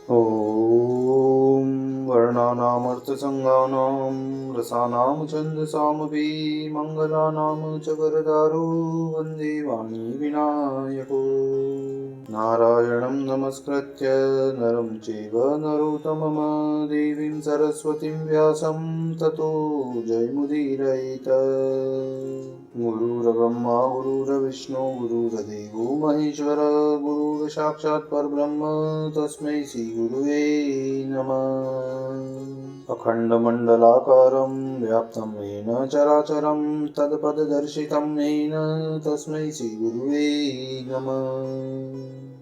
ॐ वर्णानामर्थसङ्गानां रसानां छन्दसामपि मङ्गलानां च वरदारो वन्दे वाणी विनायको नारायणं नमस्कृत्य नरं चैव नरोत्तमं देवीं सरस्वतीं व्यासं ततो जयमुदीरयेत् गुरुर्ब्रह्मा गुरुर्विष्णु गुरुर्देवो महेश्वर गुरुर्साक्षात् परब्रह्म तस्मै श्रीगुरुवे नमः। अखण्डमण्डलाकारं व्याप्तं येन चराचरं तत्पददर्शितं येन तस्मै श्रीगुरुवे नमः।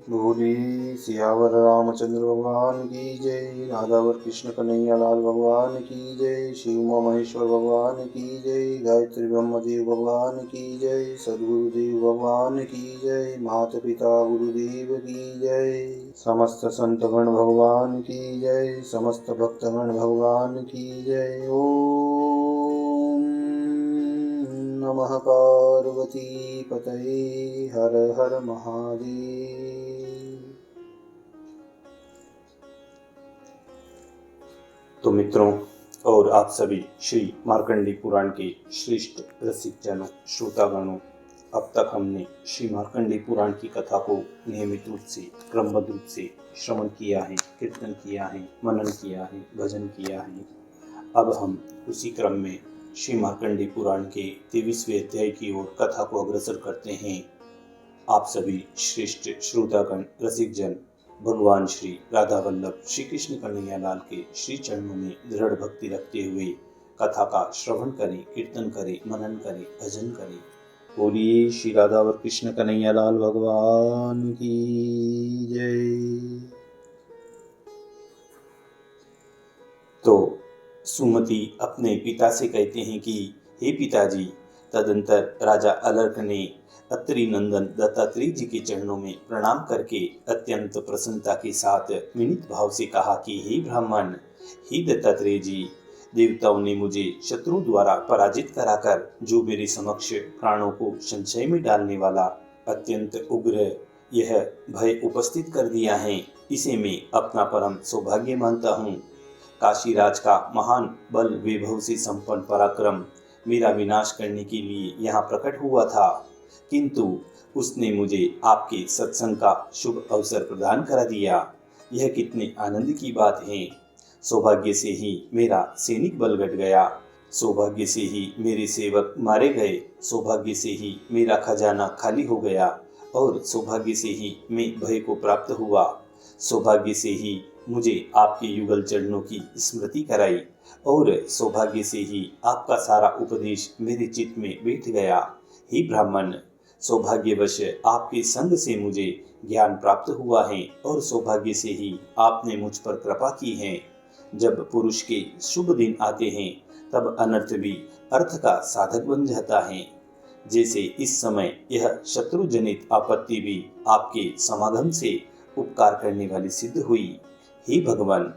बोले सियावर रामचंद्र भगवान की जय, राधावर कृष्ण कन्हैया लाल भगवान की जय, शिव उमा महेश्वर भगवान की जय, गायत्री ब्रह्मदेव भगवान की जय, सद्गुरुदेव भगवान की जय, माता पिता गुरुदेव की जय, समस्त संतगण भगवान की जय, समस्त भक्तगण भगवान की जय। ओम नमः पार्वती पतये हर हर महादेव। तो मित्रों और आप सभी श्री मार्कंडी पुराण के श्रेष्ठ रसिक जनों श्रोतागणों, अब तक हमने श्री मार्कंडी पुराण की कथा को नियमित रूप से क्रमबद्ध रूप से श्रवण किया है, कीर्तन किया है, मनन किया है, भजन किया है। अब हम उसी क्रम में श्री मार्कंडी पुराण के 23वें अध्याय की ओर कथा को अग्रसर करते हैं। आप सभी श्रेष्ठ श्रोतागण रसिक जन भगवान श्री राधा वल्लभ श्री कृष्ण कन्हैया लाल के श्री चरणों में दृढ़ भक्ति रखते हुए कथा का श्रवण करें, कीर्तन करें, मनन करें, भजन करें। बोलिए श्री राधा व कृष्ण कन्हैया लाल भगवान की जय। तो सुमति अपने पिता से कहते हैं कि हे पिताजी। तदंतर राजा अलर्क ने अत्रि नंदन दत्तात्रेय जी के चरणों में प्रणाम करके अत्यंत प्रसन्नता के साथ विनीत भाव से कहा कि हे ब्राह्मण, हे दत्तात्रेय जी, देवताओं ने मुझे शत्रु द्वारा पराजित कराकर जो मेरे समक्ष प्राणों को संशय में डालने वाला अत्यंत उग्र यह भय उपस्थित कर दिया है, इसे मैं अपना परम सौभाग्य मानता हूँ। काशीराज का महान बल वैभव से संपन्न पराक्रम मेरा विनाश करने के लिए यहाँ प्रकट हुआ था, किंतु उसने मुझे आपके सत्संग का शुभ अवसर प्रदान करा दिया। यह कितने आनंद की बात है। सौभाग्य से ही मेरा सैनिक बल घट गया, सौभाग्य से ही मेरे सेवक मारे गए, सौभाग्य से ही मेरा खजाना खाली हो गया और सौभाग्य से ही मैं भय को प्राप्त हुआ। सौभाग्य से ही मुझे आपके युगल चरणों की स्मृति कराई और सौभाग्य से ही आपका सारा उपदेश मेरे चित्त में बैठ गया। हे ब्राह्मण, सौभाग्यवश आपके संग से मुझे ज्ञान प्राप्त हुआ है और सौभाग्य से ही आपने मुझ पर कृपा की है। जब पुरुष के शुभ दिन आते हैं तब अनर्थ भी अर्थ का साधक बन जाता है। जैसे इस समय यह शत्रु जनित आपत्ति भी आपके समागम से उपकार करने वाली सिद्ध हुई। हे भगवान,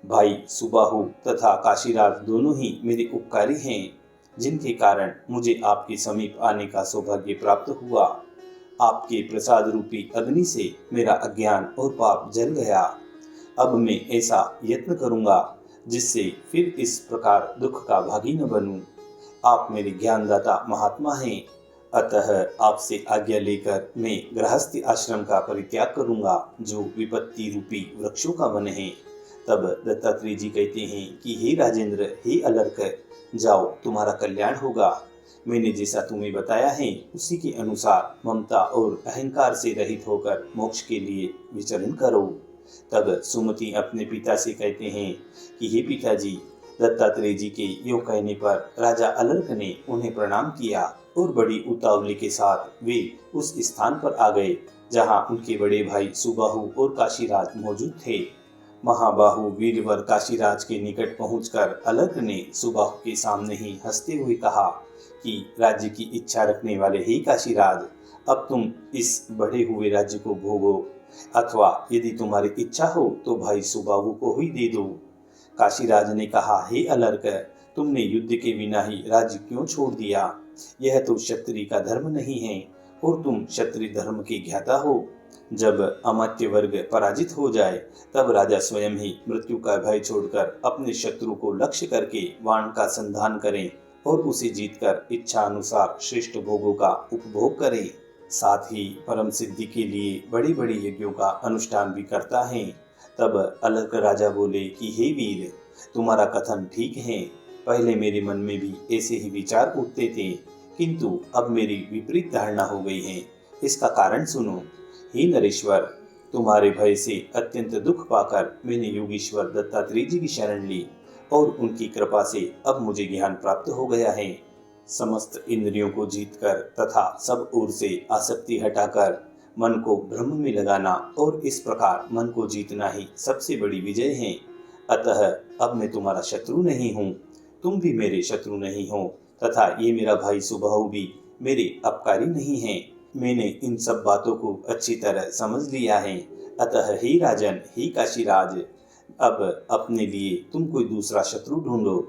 भाई सुबाहु तथा काशीराज दोनों ही मेरे उपकारी हैं, जिनके कारण मुझे आपके समीप आने का सौभाग्य प्राप्त हुआ। आपके प्रसाद रूपी अग्नि से मेरा अज्ञान और पाप जल गया। अब मैं ऐसा यत्न करूंगा जिससे फिर इस प्रकार दुख का भागी न बनूं। आप मेरे ज्ञानदाता महात्मा हैं, अतः आपसे आज्ञा लेकर मैं गृहस्थी आश्रम का परित्याग करूंगा, जो विपत्ति रूपी वृक्षों का वन है। तब दत्तात्रेय जी कहते हैं कि हे राजेंद्र, हे अलर्क, जाओ, तुम्हारा कल्याण होगा। मैंने जैसा तुम्हें बताया है उसी के अनुसार ममता और अहंकार से रहित होकर मोक्ष के लिए विचरण करो। तब सुमति अपने पिता से कहते हैं कि हे पिताजी, दत्तात्रेय जी के योग कहने पर राजा अलर्क ने उन्हें प्रणाम किया और बड़ी उतावली के साथ वे उस स्थान पर आ गए जहां उनके बड़े भाई सुबाहु और काशीराज मौजूद थे। महाबाहु वीरवर काशीराज के निकट पहुंचकर अलर्क ने सुबाहु के सामने ही हंसते हुए कहा कि राज्य की इच्छा रखने वाले हे काशीराज, अब तुम इस बढ़े हुए राज्य को भोगो, अथवा यदि तुम्हारी इच्छा हो तो भाई सुबाहु को ही दे दो। काशीराज ने कहा, हे अलर्क, तुमने युद्ध के बिना ही राज्य क्यों छोड़ दिया? यह तो क्षत्रिय का धर्म नहीं है और तुम क्षत्रिय धर्म के ज्ञाता हो। जब अमात्य वर्ग पराजित हो जाए तब राजा स्वयं ही मृत्यु का भय छोड़कर अपने शत्रु को लक्ष्य करके बाण का संधान करें और उसे जीतकर इच्छा अनुसार श्रेष्ठ भोगों का उपभोग करें। साथ ही परम सिद्धि के लिए बड़े बड़े यज्ञों का अनुष्ठान भी करता है। तब अलर्क राजा बोले कि हे वीर, तुम्हारा कथन ठीक है। पहले मेरे मन में भी ऐसे ही विचार उठते थे, किंतु अब मेरी विपरीत धारणा हो गई है। इसका कारण सुनो। हे नरेश्वर, तुम्हारे भय से अत्यंत दुख पाकर मैंने योगीश्वर दत्तात्रेय जी की शरण ली और उनकी कृपा से अब मुझे ज्ञान प्राप्त हो गया है। समस्त इंद्रियों को जीतकर तथा सब ओर से आसक्ति हटाकर मन को ब्रह्म में लगाना और इस प्रकार मन को जीतना ही सबसे बड़ी विजय है। अतः अब मैं तुम्हारा शत्रु नहीं हूँ, तुम भी मेरे शत्रु नहीं हो तथा ये मेरा भाई सुबाहु भी मेरे अपकारी नहीं है। मैंने इन सब बातों को अच्छी तरह समझ लिया है। अतः हे राजन, हे काशीराज, अब अपने लिए तुम कोई दूसरा शत्रु ढूंढो।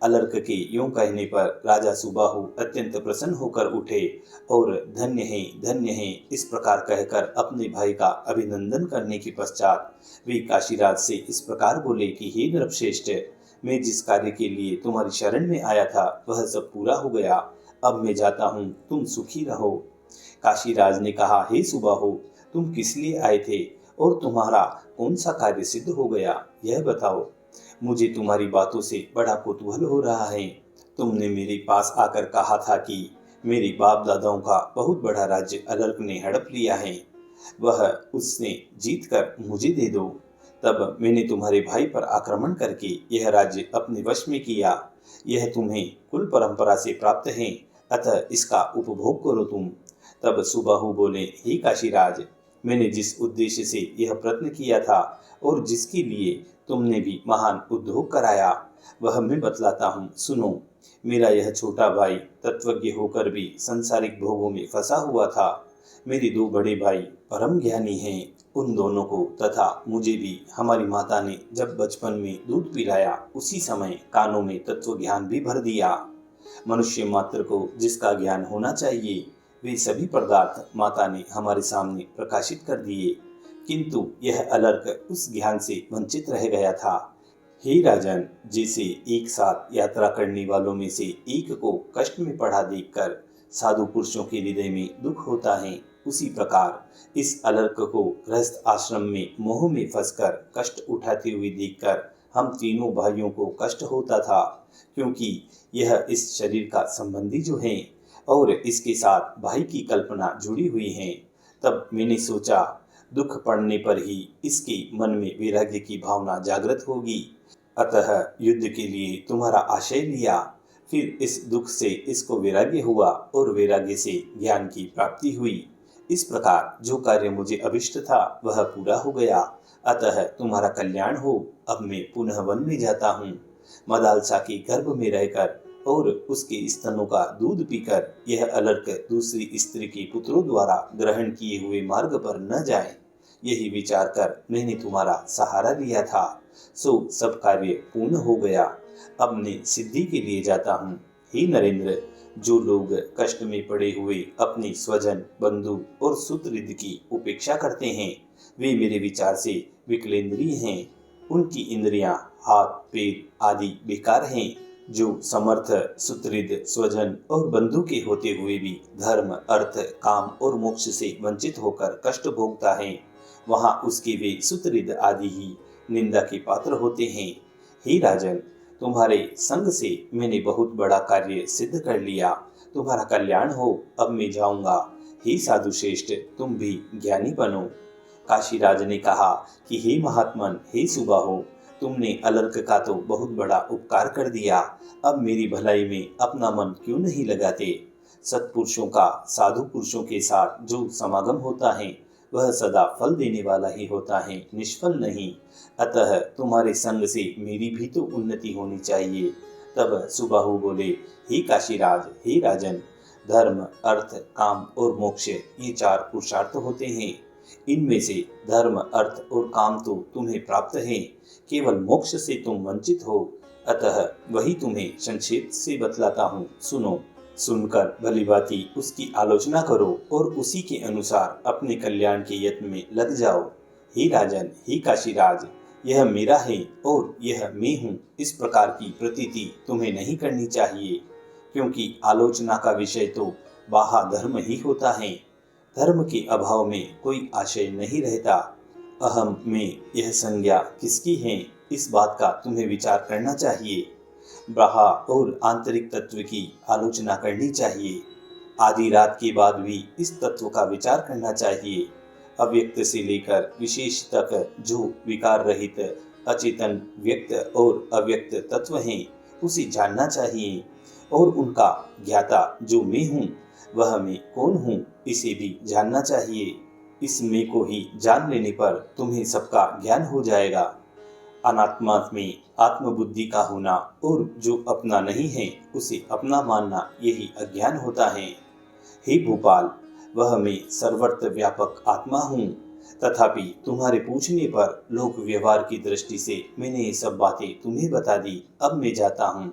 अलर्क के यूं कहने पर राजा सुबाहु अत्यंत प्रसन्न होकर उठे और धन्य है इस प्रकार कहकर अपने भाई का अभिनंदन करने के पश्चात वे काशीराज से इस प्रकार बोले कि हे नृपश्रेष्ठ, मैं जिस कार्य के लिए तुम्हारी शरण में आया था वह सब पूरा हो गया। अब मैं जाता हूँ, तुम सुखी रहो। काशीराज ने कहा, हे सुबाहु, तुम किस लिए आए थे और तुम्हारा कौन सा कार्य सिद्ध हो गया, यह बताओ। मुझे तुम्हारी बातों से बड़ा कौतूहल हो रहा है। तुमने मेरे पास आकर कहा था कि मेरे बाप दादाओं का बहुत बड़ा राज्य अलर्क ने हड़प लिया है, वह उसने जीत कर मुझे दे दो। तब मैंने तुम्हारे भाई पर आक्रमण करके यह राज्य अपने वश में किया। यह तुम्हें कुल परंपरा से प्राप्त है, अतः इसका उपभोग करो तुम। तब सुबाहु बोले, हे काशीराज, मैंने जिस उद्देश्य से यह प्रयत्न किया था और जिसके लिए तुमने भी महान उद्योग कराया वह मैं बतलाता हूँ, सुनो। मेरा यह छोटा भाई तत्वज्ञ होकर भी सांसारिक भोगों में फंसा हुआ था। मेरे दो बड़े भाई परम ज्ञानी हैं। उन दोनों को तथा मुझे भी हमारी माता ने जब बचपन में दूध पिलाया उसी समय कानों में तत्व ज्ञान भी भर दिया। मनुष्य मात्र को जिसका ज्ञान होना चाहिए वे सभी पदार्थ माता ने हमारे सामने प्रकाशित कर दिए, किंतु यह अलर्क उस ज्ञान से वंचित रह गया था। हे राजन, जैसे एक साथ यात्रा करने वालों में से एक को कष्ट में पड़ा देखकर साधु पुरुषों के हृदय में दुख होता है, उसी प्रकार इस अलर्क को गृहस्थ आश्रम में मोह में फंसकर कष्ट उठाते हुए देखकर हम तीनों भाइयों को कष्ट होता था, क्योंकि यह इस शरीर का संबंधी जो है और इसके साथ भाई की कल्पना जुड़ी हुई है। तब मैंने सोचा दुख पड़ने पर ही इसके मन में वैराग्य की भावना जागृत होगी, अतः युद्ध के लिए तुम्हारा आशय लिया। फिर इस दुख से इसको वैराग्य हुआ और वैराग्य से ज्ञान की प्राप्ति हुई। इस प्रकार जो कार्य मुझे अभिष्ट था वह पूरा हो गया, अतः तुम्हारा कल्याण हो। अब मैं पुनः वन में जाता हूँ। मदालसा के गर्भ में रहकर और उसके स्तनों का दूध पीकर यह अलर्क दूसरी स्त्री के पुत्रों द्वारा ग्रहण किए हुए मार्ग पर न जाए, यही विचार कर मैंने तुम्हारा सहारा लिया था। सो सब कार्य पूर्ण हो गया। अब मैं सिद्धि के लिए जाता हूँ। हे नरेंद्र, जो लोग कष्ट में पड़े हुए अपने स्वजन, बंधु और सुहृद की उपेक्षा करते हैं वे मेरे विचार से विकलेंद्रिय हैं। उनकी इंद्रियां, हाथ, पैर आदि बेकार हैं। जो समर्थ, सुहृद, स्वजन और बंधु के होते हुए भी धर्म, अर्थ, काम और मोक्ष से वंचित होकर कष्ट भोगता है, वहां उसके वे सुहृद आदि ही निंदा के पात्र होते हैं। हे राजन, तुम्हारे संग से मैंने बहुत बड़ा कार्य सिद्ध कर लिया। तुम्हारा कल्याण हो। अब मैं जाऊंगा। हे साधु श्रेष्ठ, तुम भी ज्ञानी बनो। काशीराज ने कहा कि हे महात्मन, हे सुबाहु, तुमने अलर्क का तो बहुत बड़ा उपकार कर दिया। अब मेरी भलाई में अपना मन क्यों नहीं लगाते। सत्पुरुषों का साधु पुरुषों के साथ जो समागम होता है वह सदा फल देने वाला ही होता है, निष्फल नहीं। अतः तुम्हारे संग से मेरी भी तो उन्नति होनी चाहिए। तब सुबाहु बोले, हे काशीराज, हे राजन, धर्म, अर्थ, काम और मोक्ष ये चार पुरुषार्थ होते हैं। इनमें से धर्म, अर्थ और काम तो तुम्हें प्राप्त है, केवल मोक्ष से तुम वंचित हो। अतः वही तुम्हें संक्षेप से बतलाता हूँ, सुनो। सुनकर भलीभांति उसकी आलोचना करो और उसी के अनुसार अपने कल्याण के यत्न में लग जाओ। हे राजन, हे काशीराज, यह मेरा है और यह मैं हूँ, इस प्रकार की प्रतीति तुम्हें नहीं करनी चाहिए, क्योंकि आलोचना का विषय तो बाह्य धर्म ही होता है। धर्म के अभाव में कोई आशय नहीं रहता। अहम में यह संज्ञा किसकी है, इस बात का तुम्हें विचार करना चाहिए। बाह्य और आंतरिक तत्व की आलोचना करनी चाहिए। आधी रात के बाद भी इस तत्व का विचार करना चाहिए। अव्यक्त से लेकर विशेष तक जो विकार रहित अचेतन व्यक्त और अव्यक्त तत्व हैं, उसे जानना चाहिए। और उनका ज्ञाता जो मैं हूँ, वह मैं कौन हूँ, इसे भी जानना चाहिए। इस मैं को ही जान लेने पर तुम्हें सबका ज्ञान हो जाएगा। अनात्मा में आत्मबुद्धि का होना और जो अपना नहीं है उसे अपना मानना, यही अज्ञान होता है। हे भोपाल, वह मैं सर्वत्र व्यापक आत्मा हूँ। तथापि तुम्हारे पूछने पर लोक व्यवहार की दृष्टि से मैंने ये सब बातें तुम्हें बता दी। अब मैं जाता हूँ।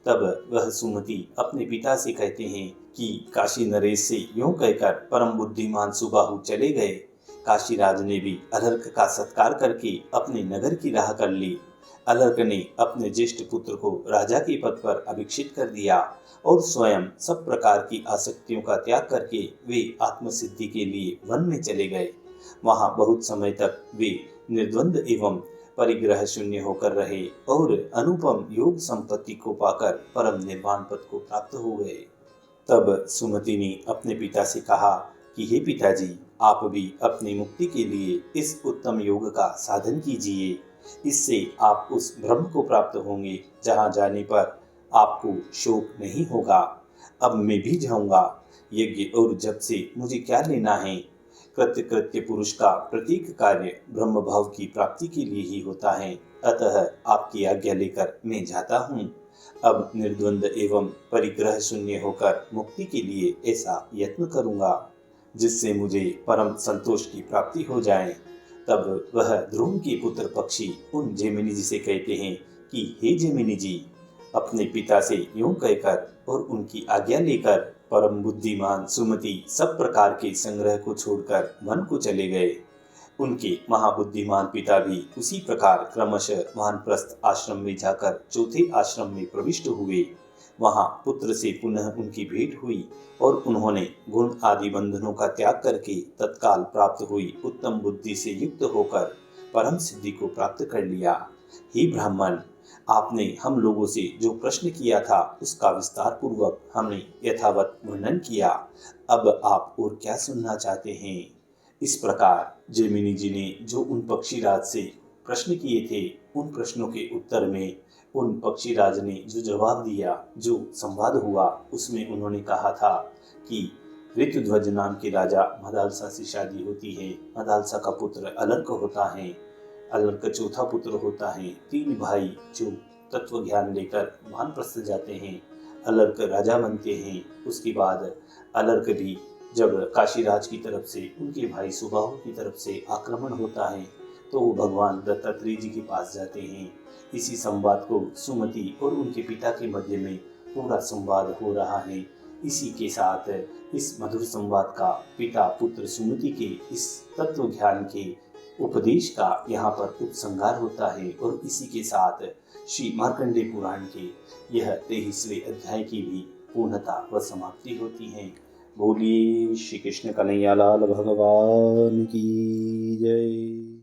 तब वह सुमति अपने पिता से कहते हैं कि काशी नरेश से यूं कहकर परम बुद्धिमान सुबाहु चले गए। काशीराज ने भी अलर्क का सत्कार करके अपने नगर की राह कर ली। अलर्क ने अपने ज्येष्ठ पुत्र को राजा के पद पर अभिषिक्त कर दिया और स्वयं सब प्रकार की आसक्तियों का त्याग करके वे आत्मसिद्धि के लिए वन में चले गए। वहां बहुत समय तक वे निर्द्वंद एवं परिग्रह शून्य होकर रहे और अनुपम योग संपत्ति को पाकर परम निर्वाण पद को प्राप्त हो गए। तब सुमति ने अपने पिता से कहा कि हे पिताजी, आप भी अपनी मुक्ति के लिए इस उत्तम योग का साधन कीजिए। इससे आप उस ब्रह्म को प्राप्त होंगे जहाँ जाने पर आपको शोक नहीं होगा। अब मैं भी जाऊंगा। यज्ञ और जप से मुझे क्या लेना है। कृत्य पुरुष का प्रत्येक कार्य ब्रह्म भाव की प्राप्ति के लिए ही होता है। अतः आपकी आज्ञा लेकर मैं जाता हूँ। अब निर्द्वंद एवं परिग्रह शून्य होकर मुक्ति के लिए ऐसा यत्न करूँगा जिससे मुझे परम संतोष की प्राप्ति हो जाए। तब वह ध्रुव के पुत्र पक्षी उन जैमिनी जी से कहते हैं कि हे जैमिनी जी, अपने पिता से यूं कहकर और उनकी आज्ञा लेकर परम बुद्धिमान सुमति सब प्रकार के संग्रह को छोड़कर वन को चले गए। उनके महाबुद्धिमान पिता भी उसी प्रकार क्रमशः वानप्रस्थ आश्रम में जाकर चौथे आश्रम में प्रविष्ट हुए। वहां पुत्र से पुनः उनकी भेंट हुई और उन्होंने गुण आदि बंधनों का त्याग करके तत्काल प्राप्त हुई उत्तम बुद्धि से युक्त होकर परम सिद्धि को प्राप्त कर लिया। हे ब्राह्मण, आपने हम लोगों से जो प्रश्न किया था उसका विस्तार पूर्वक हमने यथावत वर्णन किया। अब आप और क्या सुनना चाहते हैं। इस प्रकार जैमिनी जी ने जो उन पक्षीराज से प्रश्न किए थे, उन प्रश्नों के उत्तर में उन पक्षीराज ने जो जवाब दिया, जो संवाद हुआ, उसमें उन्होंने कहा था कि ऋतुध्वज नाम के राजा मदालसा से शादी होती है। मदालसा का पुत्र अलर्क होता है। अलर्क चौथा पुत्र होता है। 3 भाई जो तत्व ज्ञान लेकर वानप्रस्थ जाते हैं, अलर्क राजा बनते हैं। उसके बाद अलर्क भी जब काशीराज की तरफ से उनके भाई सुबाहु की तरफ से आक्रमण होता है तो वो भगवान दत्तात्रेय जी के पास जाते हैं। इसी संवाद को सुमति और उनके पिता के मध्य में पूरा संवाद हो रहा है। इसी के साथ इस मधुर संवाद का पिता पुत्र सुमति के इस तत्व ज्ञान के उपदेश का यहाँ पर उपसंहार होता है और इसी के साथ श्री मार्कंडेय पुराण के यह 23वें अध्याय की भी पूर्णता व समाप्ति होती है। बोलिए श्री कृष्ण कन्हैया लाल भगवान की जय।